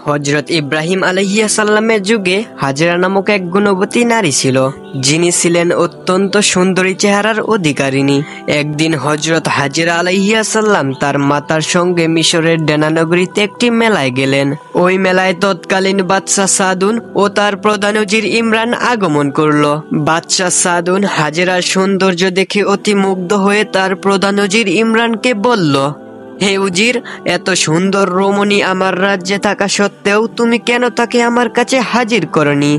হযরত ইব্রাহিম আলাইহিস সালামের যুগে হাজেরা নামক এক গুণবতী নারী ছিল, যিনি ছিলেন অত্যন্ত সুন্দরী চেহারার অধিকারিণী। একদিন হযরত হাজেরা আলাইহিস সালাম তার মাতার সঙ্গে মিশরের ডেনানগরীতে একটি মেলায় গেলেন। ওই মেলায় তৎকালীন বাদশাহ সাদুন ও তার প্রধান উজির ইমরান আগমন করল। বাদশাহ সাদুন হাজেরার সৌন্দর্য দেখে অতি মুগ্ধ হয়ে তার প্রধান উজির ইমরানকে বলল, হে উজির, এত সুন্দর রমণী আমার রাজ্যে থাকা সত্ত্বেও তুমি কেন তাকে আমার কাছে হাজির করনি?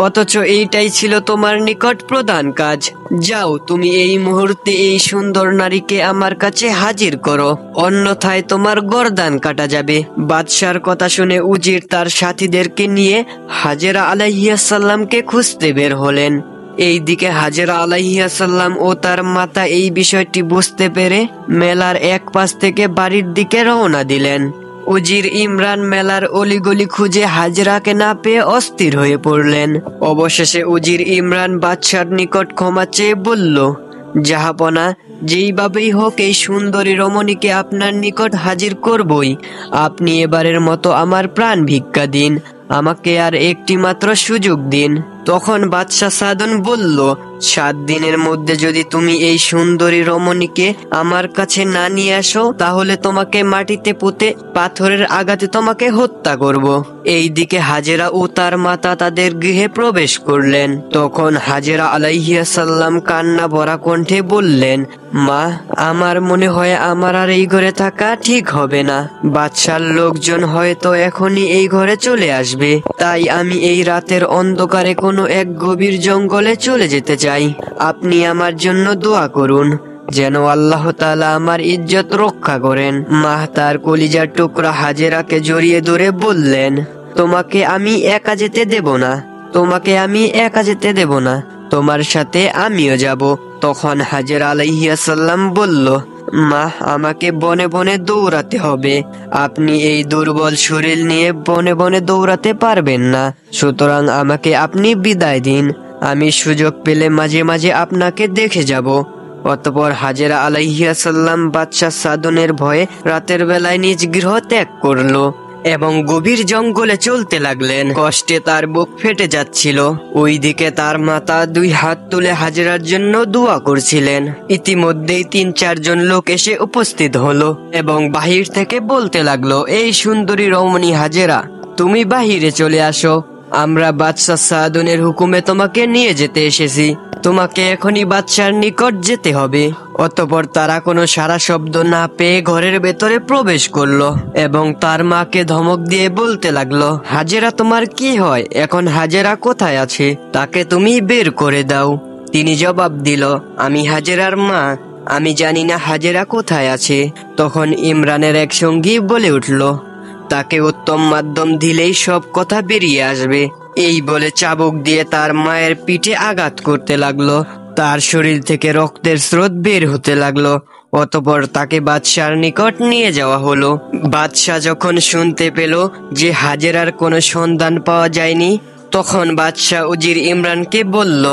অথচ এইটাই ছিল তোমার নিকট প্রধান কাজ। যাও, তুমি এই মুহূর্তে এই সুন্দর নারীকে আমার কাছে হাজির করো, অন্যথায় তোমার গর্দান কাটা যাবে। বাদশার কথা শুনে উজির তার সাথীদেরকে নিয়ে হাজেরা আলাইহিস সালামকে খুঁজতে বের হলেন। এইদিকে হাজেরা আলাইহিস সালাম ও তার মাতা এই বিষয়টি বুঝতে পেরে মেলার এক পাশ থেকে বাড়ির দিকে রওনা দিলেন। উজির ইমরান মেলার অলিগলি খুঁজে হাজেরাকে না পেয়ে অস্থির হয়ে পড়লেন। অবশেষে উজির ইমরান বাদশার নিকট ক্ষমা চেয়ে বলল, জাহাপনা, যেইভাবেই হোক এই সুন্দরী রমণীকে আপনার নিকট হাজির করবই। আপনি এবারের মতো আমার প্রাণ ভিক্ষা দিন, আমাকে আর একটি মাত্র সুযোগ দিন। তখন বাদশাহ সাদুন বলল, 7 দিনের মধ্যে যদি তুমি এই সুন্দরী রমণীকে আমার কাছে না নিয়ে আসো, তাহলে তোমাকে মাটিতে পুঁতে পাথরের আঘাতে তোমাকে হত্যা করব। এইদিকে হাজেরা ও তার মাতা তাদের গৃহে প্রবেশ করলেন। তখন হাজেরা আলাইহিস সালাম কান্না ভরা কণ্ঠে বললেন, মা, আমার মনে হয় আমার আর এই ঘরে থাকা ঠিক হবে না। বাদশার লোকজন হয়তো এখনই এই ঘরে চলে আসবে, তাই আমি এই রাতের অন্ধকারে কোনো এক গভীর জঙ্গলে চলে যেতে চাই। আপনি আমার জন্য দোয়া করুন, যেন আল্লাহ তাআলা আমার ইজ্জত রক্ষা করেন। মা তার কলিজার টুকরা হাজেরাকে জড়িয়ে ধরে বললেন, তোমাকে আমি একা যেতে দেব না, তোমাকে আমি একা যেতে দেব না, তোমার সাথে আমিও যাব। তখন হাজেরা আলাইহিস সালাম বলল, মা, আমাকে বনে বনে দৌড়াতে হবে। আপনি এই দুর্বল শরীর নিয়ে বনে বনে দৌড়াতে পারবেন না, সুতরাং আমাকে আপনি বিদায় দিন। আমি সুযোগ পেলে মাঝে মাঝে আপনাকে দেখে যাব। অতঃপর হাজেরা আলাইহিস সালাম বাদশাহ সাদুনের ভয়ে রাতের বেলায় নিজ গৃহ ত্যাগ করলো এবং গভীর জঙ্গলে চলতে লাগলেন। কষ্টে তার বুক ফেটে যাচ্ছিল। ওইদিকে তার মাতা 2 হাত তুলে হাজেরার জন্য দোয়া করছিলেন। ইতিমধ্যেই 3-4 জন লোক এসে উপস্থিত হলো এবং বাহির থেকে বলতে লাগলো, এই সুন্দরী রমণী হাজেরা, তুমি বাহিরে চলে আসো, আমরা বাদশাহ সাদুনের হুকুমে তোমাকে নিয়ে যেতে এসেছি, তোমাকে এখনই বাদশার নিকট যেতে হবে। অতঃপর তারা কোনো সারা শব্দ না পেয়ে ঘরের ভেতরে প্রবেশ করলো এবং তার মাকে ধমক দিয়ে বলতে লাগলো, হাজেরা তোমার কি হয়? এখন হাজেরা কোথায় আছে? তাকে তুমি বের করে দাও। তিনি জবাব দিল, আমি হাজেরার মা, আমি জানি না হাজেরা কোথায় আছে। তখন ইমরানের এক সঙ্গী বলে উঠল, তাকে উত্তম মাধ্যম দিলেই সব কথা বেরিয়ে আসবে। এই বলে চাবুক দিয়ে তার মায়ের পিঠে আঘাত করতে লাগলো। তার শরীর থেকে রক্তের স্রোত বের হতে লাগলো। অতঃপর তাকে বাদশার নিকট নিয়ে যাওয়া হলো। বাদশাহ যখন শুনতে পেল যে হাজেরার কোনো সন্ধান পাওয়া যায়নি, তখন বাদশাহ উজির ইমরানকে বলল,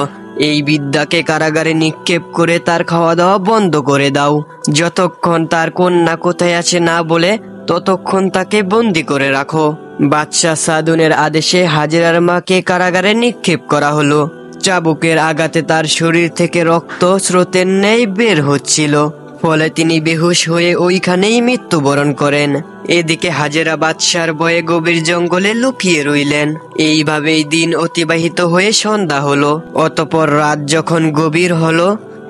এই বিদ্যাকে কারাগারে নিক্ষেপ করে তার খাওয়া দাওয়া বন্ধ করে দাও। যতক্ষণ তার কন্যা কোথায় আছে না বলে, ততক্ষণ তাকে বন্দি করে রাখো। বাদশাহ সাদুনের আদেশে হাজেরার মাকে কারাগারে নিক্ষেপ করা হলো। চাবুকের আঘাতে তার শরীর থেকে রক্ত স্রোতের ন্যায় বের হচ্ছিল, ফলে তিনি বেহুশ হয়ে ওইখানেই মৃত্যুবরণ করেন। এদিকে হাজেরা বাদশার ভয়ে গভীর জঙ্গলে লুকিয়ে রইলেন। এইভাবেই দিন অতিবাহিত হয়ে সন্ধ্যা হলো। অতঃপর রাত যখন গভীর হলো,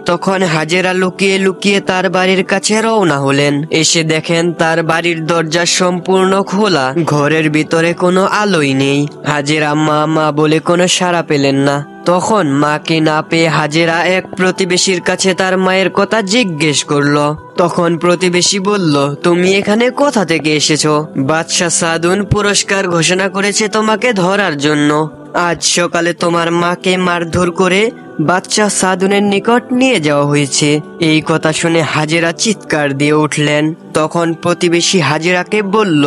তখন হাজেরা লুকিয়ে লুকিয়ে তার বাড়ির কাছে রওনা হলেন। এসে দেখেন তার বাড়ির দরজা সম্পূর্ণ খোলা, ঘরের ভিতরে কোনো আলোই নেই। হাজেরা মা মা বলে কোনো সাড়া পেলেন না। তখন মাকে না পেয়ে হাজেরা এক প্রতিবেশীর কাছে তার মায়ের কথা জিজ্ঞেস করলো। তখন প্রতিবেশী বলল, তুমি এখানে কোথা থেকে এসেছো? বাদশাহ সাদুন পুরস্কার ঘোষণা করেছে তোমাকে ধরার জন্য। আজ সকালে তোমার মাকে মারধর করে বাদশাহ সাদুনের নিকট নিয়ে যাওয়া হয়েছে। এই কথা শুনে হাজেরা চিৎকার দিয়ে উঠলেন। তখন প্রতিবেশী হাজেরাকে বলল,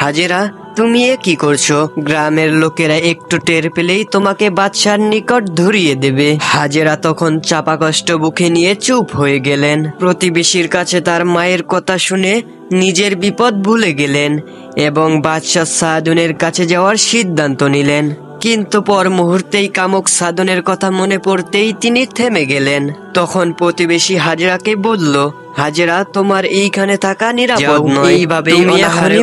হাজেরা, তুমি এ কি করছো? গ্রামের লোকেরা একটু টের পেলেই তোমাকে বাদশার নিকট ধরিয়ে দেবে। হাজেরা তখন চাপা কষ্ট বুকে নিয়ে চুপ হয়ে গেলেন। প্রতিবেশীর কাছে তার মায়ের কথা শুনে নিজের বিপদ ভুলে গেলেন এবং বাদশাহ সাদুনের কাছে যাওয়ার সিদ্ধান্ত নিলেন। কিন্তু পর মুহূর্তেই কামুক সাধনের কথা মনে পড়তেই তিনি থেমে গেলেন। তখন প্রতিবেশী হাজেরাকে বলল, হাজেরা, তোমার এইখানে থাকা নিরাপদ নয়। এইভাবে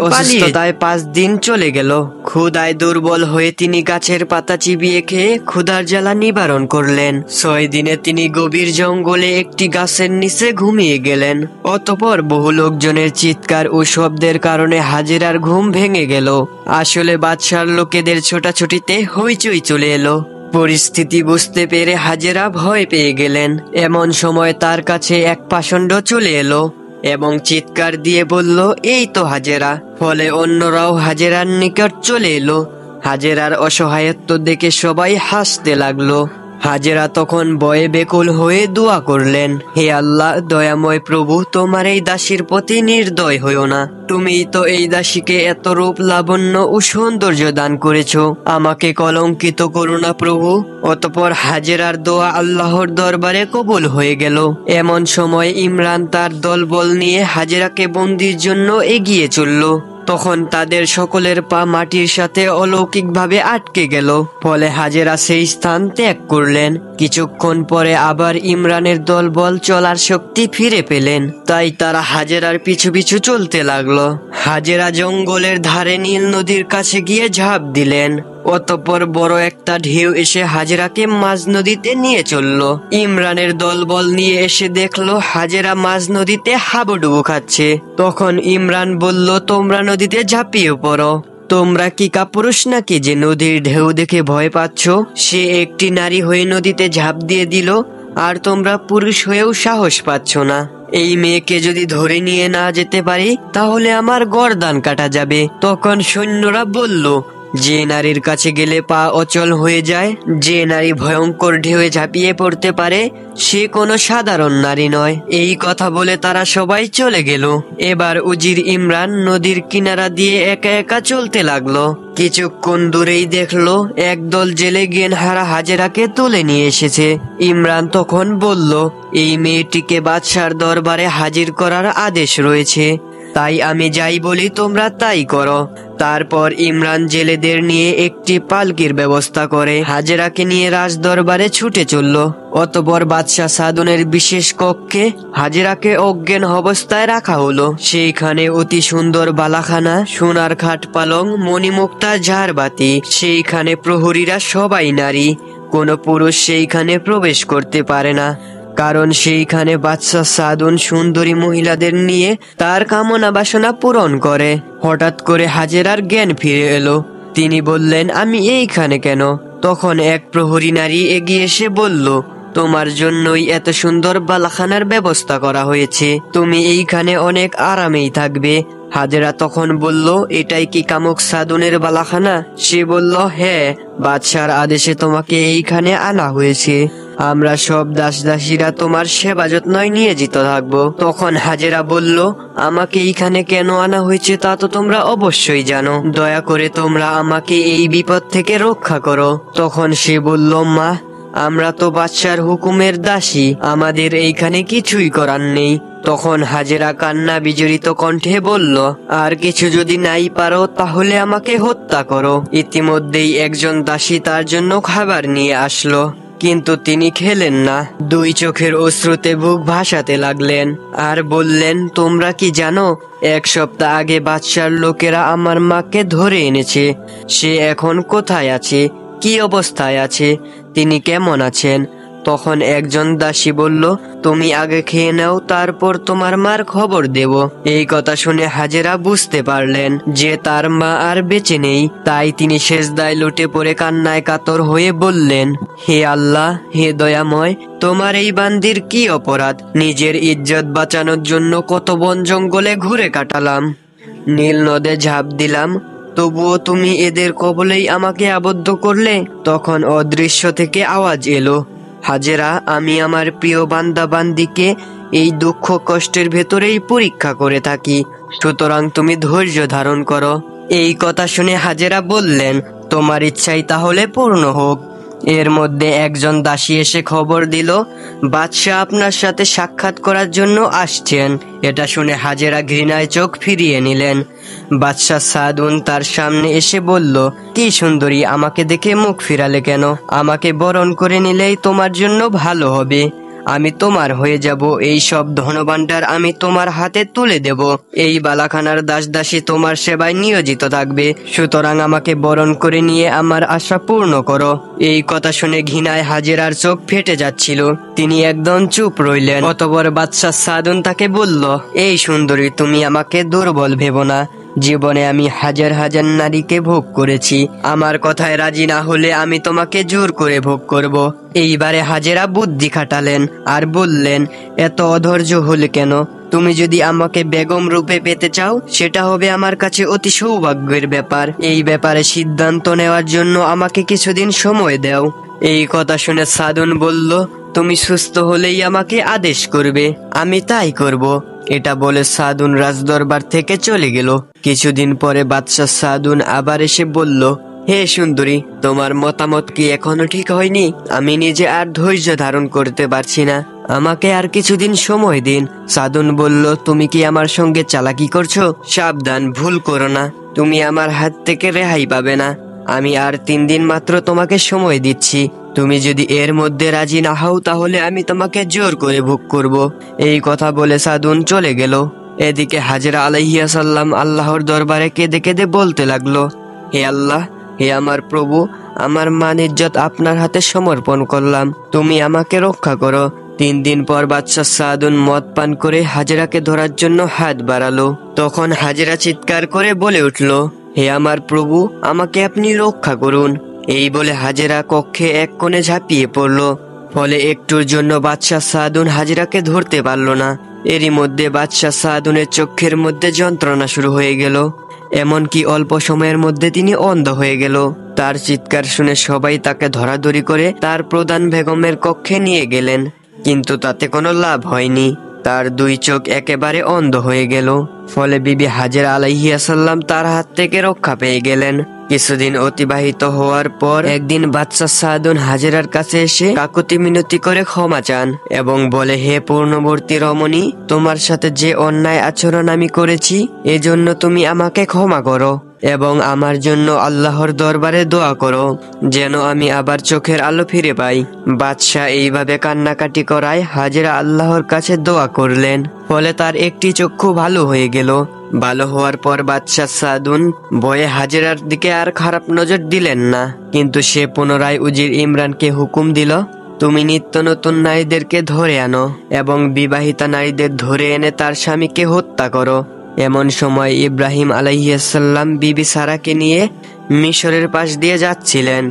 অসুস্থতায় 5 দিন চলে গেল। ক্ষুধায় দুর্বল হয়ে তিনি গাছের পাতা চিবিয়ে খেয়ে ক্ষুধার জ্বালা নিবারণ করলেন। 6 দিনে তিনি গভীর জঙ্গলে একটি গাছের নিচে ঘুমিয়ে গেলেন। অতঃপর বহু লোকজনের চিৎকার ও শব্দের কারণে হাজেরার ঘুম ভেঙে গেল। আসলে বাদশার লোকেদের ছোটাছুটিতে হইচই চলে এলো। পরিস্থিতি বুঝতে পেরে হাজেরা ভয় পেয়ে গেলেন। এমন সময় তার কাছে এক পাষণ্ড চলে এলো এবং চিৎকার দিয়ে বলল, এই তো হাজেরা। ফলে অন্যরাও হাজেরার নিকট চলে এলো। হাজেরার অসহায়ত্ব দেখে সবাই হাসতে লাগলো। হাজেরা তখন ভয়ে বেকুল হয়ে দোয়া করলেন, হে আল্লাহ, দয়াময় প্রভু, তোমার এই দাসীর প্রতি নির্দয় হইও না। তুমি তো এই দাসীকে এত রূপ, লাবণ্য ও সৌন্দর্য দান করেছো, আমাকে কলঙ্কিত করো না প্রভু। অতঃপর হাজেরার দোয়া আল্লাহর দরবারে কবুল হয়ে গেল। এমন সময় ইমরান তার দলবল নিয়ে হাজেরাকে বন্দির জন্য এগিয়ে চলল। তখন তাদের সকলের পা মাটির সাথে অলৌকিকভাবে আটকে গেল। ফলে হাজেরা সেই স্থান ত্যাগ করলেন। কিছুক্ষণ পরে আবার ইমরানের দলবল চলার শক্তি ফিরে পেলেন। তাই তারা হাজেরার পিছু পিছু চলতে লাগলো। হাজেরা জঙ্গলের ধারে নীল নদীর কাছে গিয়ে ঝাঁপ দিলেন। অতঃপর বড় একটা ঢেউ এসে হাজেরাকে মাঝ নদীতে নিয়ে চলল। ইমরানের দলবল নিয়ে এসে দেখলো হাজেরা মাঝ নদীতে হাবুডুবু খাচ্ছে। তখন ইমরান বলল, তোমরা নদীতে ঝাঁপিয়ে পড়ো। তোমরা কি কাপুরুষ নাকি যে নদীর ঢেউ দেখে ভয় পাচ্ছ? সে একটি নারী হয়ে নদীতে ঝাঁপ দিয়ে দিল, আর তোমরা পুরুষ হয়েও সাহস পাচ্ছ না। এই মেয়েকে যদি ধরে নিয়ে না যেতে পারি তাহলে আমার গর্দান কাটা যাবে। তখন সৈন্যরা বলল, যে নারীর কাছে গেলে পা অচল হয়ে যায়, যে নারী ভয়ঙ্কর ঢেউয়ে ঝাঁপিয়ে পড়তে পারে, সে কোনো সাধারণ নারী নয়। এই কথা বলে তারা সবাই চলে গেল। এবার উজির ইমরান নদীর কিনারা দিয়ে একা একা চলতে লাগলো। কিছুক্ষণ দূরেই দেখলো একদল জেলে জ্ঞানহারা হাজেরাকে তুলে নিয়ে এসেছে। ইমরান তখন বলল, এই মেয়েটিকে বাদশার দরবারে হাজির করার আদেশ রয়েছে, তাই আমি যাই বলি তোমরা তাই করো। তারপর ইমরান জেলেদের নিয়ে একটি পালকির ব্যবস্থা করে হাজেরাকে নিয়ে রাজ দরবারে ছুটে চলল। অতঃপর বাদশাহ সাদনের বিশেষ কক্ষে হাজেরাকে অজ্ঞান অবস্থায় রাখা হলো। সেইখানে অতি সুন্দর বালাখানা, সোনার খাট পালং, মণিমুক্তা ঝাড়বাতি। সেইখানে প্রহরীরা সবাই নারী, কোনো পুরুষ সেইখানে প্রবেশ করতে পারে না, কারণ সেইখানে বাদশাহ সাদুন সুন্দরী মহিলাদের নিয়ে তার কামনা বাসনা পূরণ করে। হঠাৎ করে হাজেরার জ্ঞান ফিরে এলো। তিনি বললেন, আমি এইখানে কেন? তখন এক প্রহরী নারী এগিয়ে এসে বলল, তোমার জন্যই এত সুন্দর বালাখানার ব্যবস্থা করা হয়েছে, তুমি এইখানে অনেক আরামেই থাকবে। হাজেরা তখন বলল, এটাই কি কামুক সাদুনের বালাখানা? সে বলল, হ্যাঁ, বাদশার আদেশে তোমাকে এইখানে আনা হয়েছে। আমরা সব দাস দাসীরা তোমার সেবা যত্নয় নিয়োজিত থাকবো। তখন হাজেরা বলল, আমাকে এইখানে কেন আনা হয়েছে তা তো তোমরা অবশ্যই জানো, দয়া করে তোমরা আমাকে এই বিপদ থেকে রক্ষা করো। তখন সে বলল, মা, আমরা তো বাদশার হুকুমের দাসী, আমাদের এইখানে কিছুই করার নেই। তখন হাজেরা কান্না বিজড়িত কণ্ঠে বলল, আর কিছু যদি নাই পারো তাহলে আমাকে হত্যা করো। ইতিমধ্যেই একজন দাসী তার জন্য খাবার নিয়ে আসলো, কিন্তু তিনি খেলেন না। 2 চোখের অশ্রুতে বুক ভাসাতে লাগলেন আর বললেন, তোমরা কি জানো, 1 সপ্তাহ আগে বাদশার লোকেরা আমার মাকে ধরে এনেছে। সে এখন কোথায় আছে, কি অবস্থায় আছে, তিনি কেমন আছেন? তখন একজন দাসী বলল, তুমি আগে খেয়ে নাও, তারপর তোমার মার খবর দেব। এই কথা শুনে হাজেরা বুঝতে পারলেন যে তার মা আর বেঁচে নেই। তাই তিনি সেজদায় লুটে পড়ে কান্নায় কাতর হয়ে বললেন, হে আল্লাহ, হে দয়াময়, তোমার এই বান্দির কি অপরাধ? নিজের ইজ্জত বাঁচানোর জন্য কত বন জঙ্গলে ঘুরে কাটালাম, নীল নদে ঝাঁপ দিলাম, তবুও তুমি এদের কবলেই আমাকে আবদ্ধ করলে। তখন অদৃশ্য থেকে আওয়াজ এলো, হাজেরা, আমি আমার প্রিয় বান্দা বান্দিকে এই দুঃখ কষ্টের ভেতরেই পরীক্ষা করে থাকি, সুতরাং তুমি ধৈর্য ধারণ করো। এই কথা শুনে হাজেরা বললেন, তোমার ইচ্ছাই তাহলে পূর্ণ হোক। এর মধ্যে একজন দাসী এসে খবর দিল, বাদশাহ আপনার সাথে সাক্ষাৎ করার জন্য আসছেন। এটা শুনে হাজেরা ঘৃণায় চোখ ফিরিয়ে নিলেন। বাদশাহ সাদুন তার সামনে এসে বলল, কি সুন্দরী, আমাকে দেখে মুখ ফিরালে কেন? আমাকে বরণ করে নিলেই তোমার জন্য ভালো হবে। আমি তোমার হয়ে যাব, এই সব ধনভাণ্ডার আমি তোমার হাতে তুলে দেব। এই বালাখানার দাসদাসী তোমার সেবায় নিয়োজিত থাকবে, সুতরাং আমাকে বরণ করে নিয়ে আমার আশা পূর্ণ করো। এই কথা শুনে ঘৃণায় হাজেরার চোখ ফেটে যাচ্ছিল। তিনি একদম চুপ রইলেন। অতঃপর বাদশাহ সাদুন তাকে বলল, এই সুন্দরী, তুমি আমাকে দুর্বল ভেবো না। জীবনে আমি হাজার হাজার নারীকে ভোগ করেছি, আমার কথায় রাজি না হলে আমি তোমাকে জোর করে ভোগ করব। এইবারে হাজেরা বুদ্ধি খাটালেন আর বললেন, এত অধৈর্য হলে কেন? তুমি যদি আমাকে বেগম রূপে পেতে চাও, সেটা হবে আমার কাছে অতি সৌভাগ্যের ব্যাপার। এই ব্যাপারে সিদ্ধান্ত নেওয়ার জন্য আমাকে কিছুদিন সময় দাও। এই কথা শুনে সাদুন বলল, তুমি সুস্থ হলেই আমাকে আদেশ করবে, আমি তাই করব। এটা বলে সাদুন রাজদরবার থেকে চলে গেল। কিছুদিন পরে বাদশাহ সাদুন আবার এসে বলল, হে সুন্দরী, তোমার মতামত কি এখনো ঠিক হয়নি? আমি নিজে আর ধৈর্য ধারণ করতে পারছি না, আমাকে আর কিছুদিন সময় দিন। সাদুন বলল, তুমি কি আমার সঙ্গে চালাকি করছো? সাবধান, ভুল করো না, তুমি আমার হাত থেকে রেহাই পাবে না। আমি আর 3 দিন মাত্র তোমাকে সময় দিচ্ছি। তুমি যদি এর মধ্যে রাজি না হও, তাহলে আমি তোমাকে জোর করে ভোগ করব। এই কথা বলে সাদুন চলে গেল। এদিকে হাজেরা আলাইহিস সালাম আল্লাহর দরবারে কেঁদে কেঁদে বলতে লাগলো, হে আল্লাহ, হে আমার প্রভু, আমার মান ইজ্জত আপনার হাতে সমর্পণ করলাম, তুমি আমাকে রক্ষা করো। 3 দিন পর বাদশাহ সাদুন মদ পান করে হাজেরাকে ধরার জন্য হাত বাড়ালো। তখন হাজেরা চিৎকার করে বলে উঠল, হে আমার প্রভু, আমাকে আপনি রক্ষা করুন। এই বলে হাজেরা কক্ষে এক কোণে ঝাঁপিয়ে পড়ল। ফলে একটুর জন্য বাদশাহ সাদুন হাজেরাকে ধরতে পারল না। এরই মধ্যে বাদশাহ সাদুনের চোখের মধ্যে যন্ত্রণা শুরু হয়ে গেল, এমনকি অল্প সময়ের মধ্যে তিনি অন্ধ হয়ে গেল। তার চিৎকার শুনে সবাই তাকে ধরাধরি করে তার প্রধান বেগমের কক্ষে নিয়ে গেলেন, কিন্তু তাতে কোনো লাভ হয়নি। তার 2 চোখ একেবারে অন্ধ হয়ে গেল। ফলে বিবি হাজেরা আলাইহিস সালাম তার হাত থেকে রক্ষা পেয়ে গেলেন। কিছুদিন অতিবাহিত হওয়ার পর একদিন বাদশাহ সাদুন হাজেরার কাছে এসে কাকুতি মিনতি করে ক্ষমা চান এবং বলে, হে পূর্ণবর্তী রমণী, তোমার সাথে যে অন্যায় আচরণ আমি করেছি, এজন্য তুমি আমাকে ক্ষমা করো এবং আমার জন্য আল্লাহর দরবারে দোয়া করো, যেন আমি আবার চোখের আলো ফিরে পাই। বাদশাহ এইভাবে কান্নাকাটি করায় হাজেরা আল্লাহর কাছে দোয়া করলেন। ফলে তার একটি চক্ষু ভালো হয়ে গেল। ভালো হওয়ার পর বাদশাহ সাদুন ভয়ে হাজেরার দিকে আর খারাপ নজর দিলেন না, কিন্তু সে পুনরায় উজির ইমরানকে হুকুম দিল, তুমি নিত্য নতুন নারীদেরকে ধরে আনো এবং বিবাহিতা নারীদের ধরে এনে তার স্বামীকে হত্যা করো। এমন সময় ইব্রাহিম আলাইহিস সালাম বিবি সারাকে নিয়ে মিশরের পাশ দিয়ে যাচ্ছিলেন।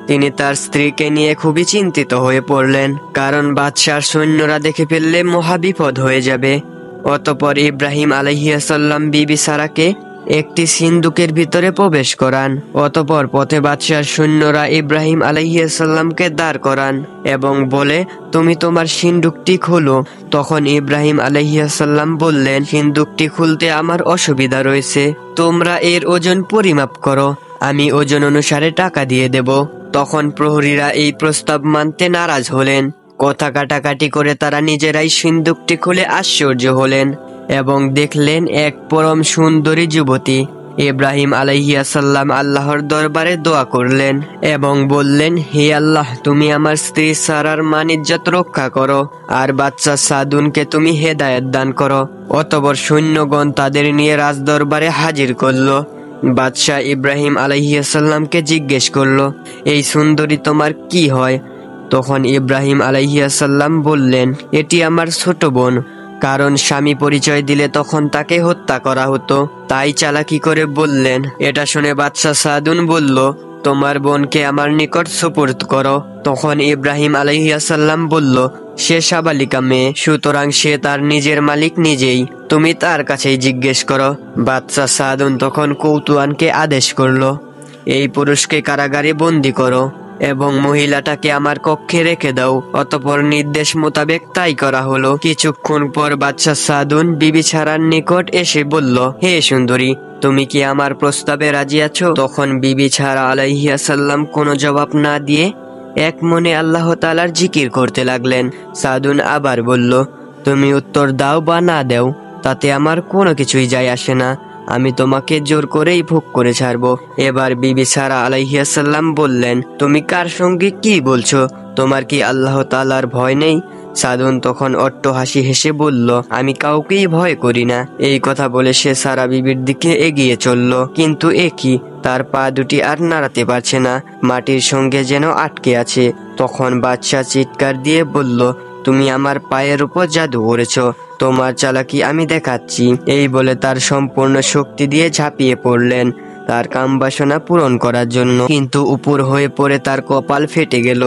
তিনি তার স্ত্রীকে নিয়ে খুবই চিন্তিত হয়ে পড়লেন, কারণ বাদশার সৈন্যরা দেখে ফেললে মহাবিপদ হয়ে যাবে। অতঃপর ইব্রাহিম আলাইহিস সালাম বিবি সারাকে একটি সিন্দুকের ভিতরে প্রবেশ করান। অতঃপর পথে বাদশার সৈন্যরা ইব্রাহিম আলাইহিস সালামকে দাঁড় করান এবং বলে, তুমি তোমার সিন্দুকটি খোলো। তখন ইব্রাহিম আলাইহিস সালাম বললেন, সিন্দুকটি খুলতে আমার অসুবিধা রয়েছে, তোমরা এর ওজন পরিমাপ করো, আমি ওজন অনুসারে টাকা দিয়ে দেব। তখন প্রহরীরা এই প্রস্তাব মানতে নারাজ হলেন। কথা কাটাকাটি করে তারা নিজেরাই সিন্দুকটি খুলে আশ্চর্য হলেন এবং দেখলেন এক পরম সুন্দরী যুবতী। ইব্রাহিম আলাইহিস সালাম আল্লাহর দরবারে দোয়া করলেন এবং বললেন, হে আল্লাহ, তুমি আমার স্ত্রী সারার মান ইজ্জত রক্ষা করো আর বাদশাহ সাদুনকে তুমি হেদায়েত দান করো। অতঃপর সৈন্যগণ তাদের নিয়ে রাজদরবারে হাজির করলো। বাদশাহ ইব্রাহিম আলাইহিস সালামকে জিজ্ঞেস করলো, এই সুন্দরী তোমার কি হয়? তখন ইব্রাহিম আলাইহিস সালাম বললেন, এটি আমার ছোট বোন, কারণ স্বামী পরিচয় দিলে তখন তাকে হত্যা করা হতো, তাই চালাকি করে বললেন। এটা শুনে বাদশাহ সাদুন বলল, তোমার বোনকে আমার নিকট সুপুর্দ করো। তখন ইব্রাহিম আলাইহিস সালাম বলল, সে সাবালিকা মেয়ে, সুতরাং সে তার নিজের মালিক নিজেই, তুমি তার কাছেই জিজ্ঞেস করো। বাদশাহ সাদুন তখন কৌতুয়ানকে আদেশ করলো, এই পুরুষকে কারাগারে বন্দি করো এবং মহিলাটাকে আমার কক্ষে রেখে দাও। অতঃপর নির্দেশ মোতাবেক তাই করা হলো। কিছুক্ষণ পর বাদশাহ সাদুন বিবি সারার নিকট এসে বলল, হে সুন্দরী, তুমি কি আমার প্রস্তাবে রাজি আছো? তখন বিবি সারা আলাইহিস সালাম কোনো জবাব না দিয়ে এক মনে আল্লাহ তাআলার জিকির করতে লাগলেন। সাদুন আবার বলল, তুমি উত্তর দাও বা না দাও, তাতে আমার কোনো কিছুই যায় আসে না, আমি তোমাকে জোর করেই ভোগ করে ছাড়বো। এবার বিবি সারা আলাইহিস সালাম বললেন, তুমি কার সঙ্গে কি বলছো? তোমার কি আল্লাহ তাআলার ভয় নেই? সাদুন তখন অট্ট হাসি হেসে বলল, আমি কাউকেই ভয় করি না। এই কথা বলে সে সারা বিবির দিকে এগিয়ে চলল, কিন্তু একই, তার পা দুটি আর নাড়াতে পারছে না, মাটির সঙ্গে যেন আটকে আছে। তখন বাদশা চিৎকার দিয়ে বলল, তুমি আমার পায়ের উপর জাদু করেছো, তোমার চালাকি আমি দেখাচ্ছি। এই বলে তার সম্পূর্ণ শক্তি দিয়ে ঝাঁপিয়ে পড়লেন তার কামবাসনা পূরণ করার জন্য। কিন্তু উপর হয়ে পড়ে তার কপাল ফেটে গেল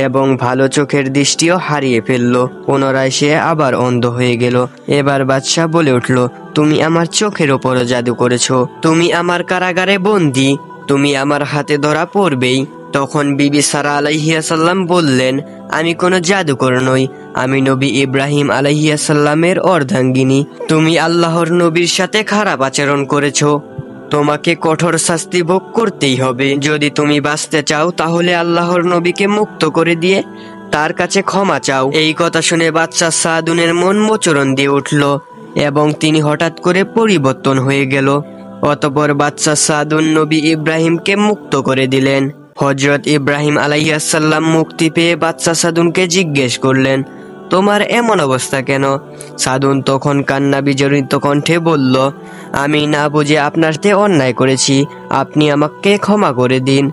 এবং ভালো চোখের দৃষ্টিও হারিয়ে ফেলল। পুনরায় সে আবার অন্ধ হয়ে গেল। এবার বাদশা বলে উঠল, তুমি আমার চোখের ওপরও জাদু করেছো, তুমি আমার কারাগারে বন্দী, তুমি আমার হাতে ধরা পড়বেই। তখন বিবি সারা আলাইহিস সালাম বললেন, আমি কোনো জাদুকর নই, আমি নবী ইব্রাহিম আলাইহিস সালামের অর্ধাঙ্গিনী। তুমি আল্লাহর নবীর সাথে খারাপ আচরণ করেছো, তোমাকে কঠোর শাস্তি ভোগ করতেই হবে। যদি তুমি বাঁচতে চাও তাহলে আল্লাহর নবীকে মুক্ত করে দিয়ে তার কাছে ক্ষমা চাও। এই কথা শুনে বাদশা সাদুনের মন মোচড়ন দিয়ে উঠল এবং তিনি হঠাৎ করে পরিবর্তন হয়ে গেল। অতঃপর বাদশা সাদুন নবী ইব্রাহিমকে মুক্ত করে দিলেন। হযরত ইব্রাহিম আলাইহিস সালাম মুক্তি পেয়ে বাদশা সাদুনকে জিজ্ঞেস করলেন, তোমার এমন অবস্থা কেন? সাদুন তখন কান্না বিজড়িত কণ্ঠে বলল, আমি না বুঝে আপনার সাথে অন্যায় করেছি, আপনি আমাকে ক্ষমা করে দিন।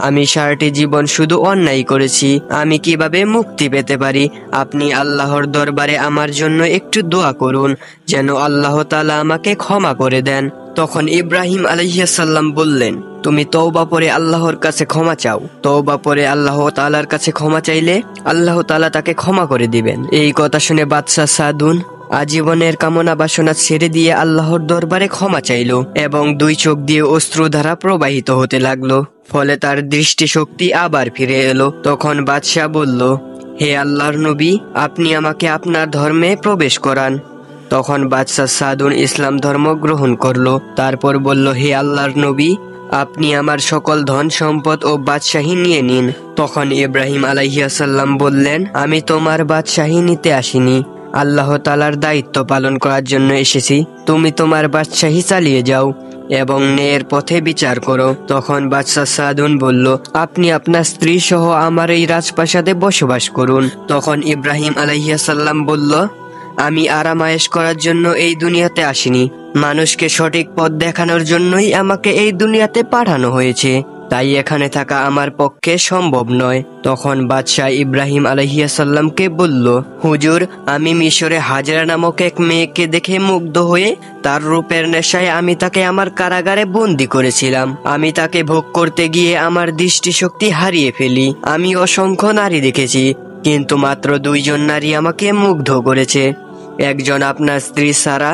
আমি সারাটি জীবন শুধু অন্যায় করেছি, আমি কিভাবে মুক্তি পেতে পারি? আপনি আল্লাহর দরবারে আমার জন্য একটু দোয়া করুন, যেন আল্লাহ তাআলা আমাকে ক্ষমা করে দেন। তখন ইব্রাহিম আলাইহিস সালাম বললেন, তুমি তওবা পরে আল্লাহর কাছে ক্ষমা চাও, তওবা পরে আল্লাহ তাআলার কাছে ক্ষমা চাইলে আল্লাহ তাআলা তাকে ক্ষমা করে দিবেন। এই কথা শুনে বাদশা সাদুন আজীবনের কামনা বাসনা ছেড়ে দিয়ে আল্লাহর দরবারে ক্ষমা চাইল এবং দুই চোখ দিয়ে অশ্রুধারা প্রবাহিত হতে লাগলো। ফলে তার দৃষ্টিশক্তি আবার ফিরে এলো। তখন বাদশা বলল, হে আল্লাহর নবী, আপনি আমাকে আপনার ধর্মে প্রবেশ করান। তখন বাদশা সাদুন ইসলাম ধর্ম গ্রহণ করলো। তারপর বলল, হে আল্লাহর নবী, আপনি আমার সকল ধন সম্পদ ও বাদশাহী নিয়ে নিন। তখন ইব্রাহিম আলাইহিস সালাম বললেন, আমি তোমার বাদশাহী নিতে আসিনি, আল্লাহ তাআলার দায়িত্ব পালন করার জন্য এসেছি। তুমি তোমার বাদশাহী চালিয়ে যাও এবং ন্যায়ের পথে বিচার করো। তখন বাদশা সাদুন বলল, আপনি আপনার স্ত্রী সহ আমার এই রাজপ্রাসাদে বসবাস করুন। তখন ইব্রাহিম আলাইহিস সালাম বলল, আমি আরামায়েশ করার জন্য এই দুনিয়াতে আসিনি, মানুষকে সঠিক পথ দেখানোর জন্যই আমাকে এই দুনিয়াতে পাঠানো হয়েছে, তাই এখানে থাকা আমার পক্ষে সম্ভব নয়। তখন বাদশাহ ইব্রাহিম আলাইহিস সালামকে বলল, হুজুর, আমি মিশরে হাজেরা নামক এক মেয়েকে দেখে মুগ্ধ হয়ে তার রূপের নেশায় আমি তাকে আমার কারাগারে বন্দী করেছিলাম। আমি তাকে ভোগ করতে গিয়ে আমার দৃষ্টিশক্তি হারিয়ে ফেলি। আমি অসংখ্য নারী দেখেছি, কিন্তু মাত্র দুইজন নারী আমাকে মুগ্ধ করেছে। একজন আপনার স্ত্রী সারা,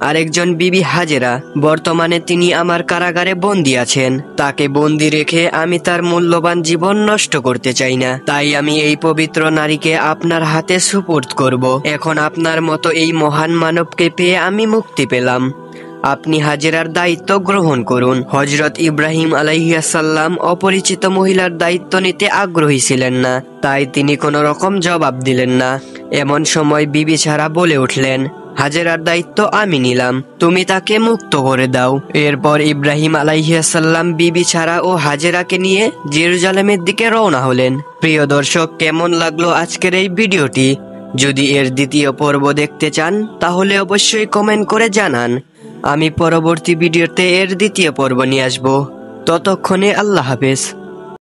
আরেকজন বিবি হাজেরা। বর্তমানে তিনি আমার কারাগারে বন্দী আছেন। তাকে বন্দী রেখে আমি তার মূল্যবান জীবন নষ্ট করতে চাই না, তাই আমি এই পবিত্র নারীকে আপনার হাতে সুপুর্দ করব। এখন আপনার মতো এই মহান মানবকে পেয়ে আমি মুক্তি পেলাম, আপনি হাজেরার দায়িত্ব গ্রহণ করুন। হযরত ইব্রাহিম আলাইহিস সালাম অপরিচিত মহিলার দায়িত্ব নিতে আগ্রহী ছিলেন না, তাই তিনি কোনো রকম জবাব দিলেন না। এমন সময় বিবি সারা বলে উঠলেন, হাজেরার দায়িত্ব আমি নিলাম, তুমি তাকে মুক্ত করে দাও। এরপর ইব্রাহিম আলাইহিস সালাম বিবি সারা ও হাজেরাকে নিয়ে জেরুজালেমের দিকে রওনা হলেন। প্রিয় দর্শক, কেমন লাগলো আজকের এই ভিডিওটি? যদি এর দ্বিতীয় পর্ব দেখতে চান তাহলে অবশ্যই কমেন্ট করে জানান। আমি পরবর্তী ভিডিওতে এর দ্বিতীয় পর্ব নিয়ে আসবো। ততক্ষণে আল্লাহ হাফেজ।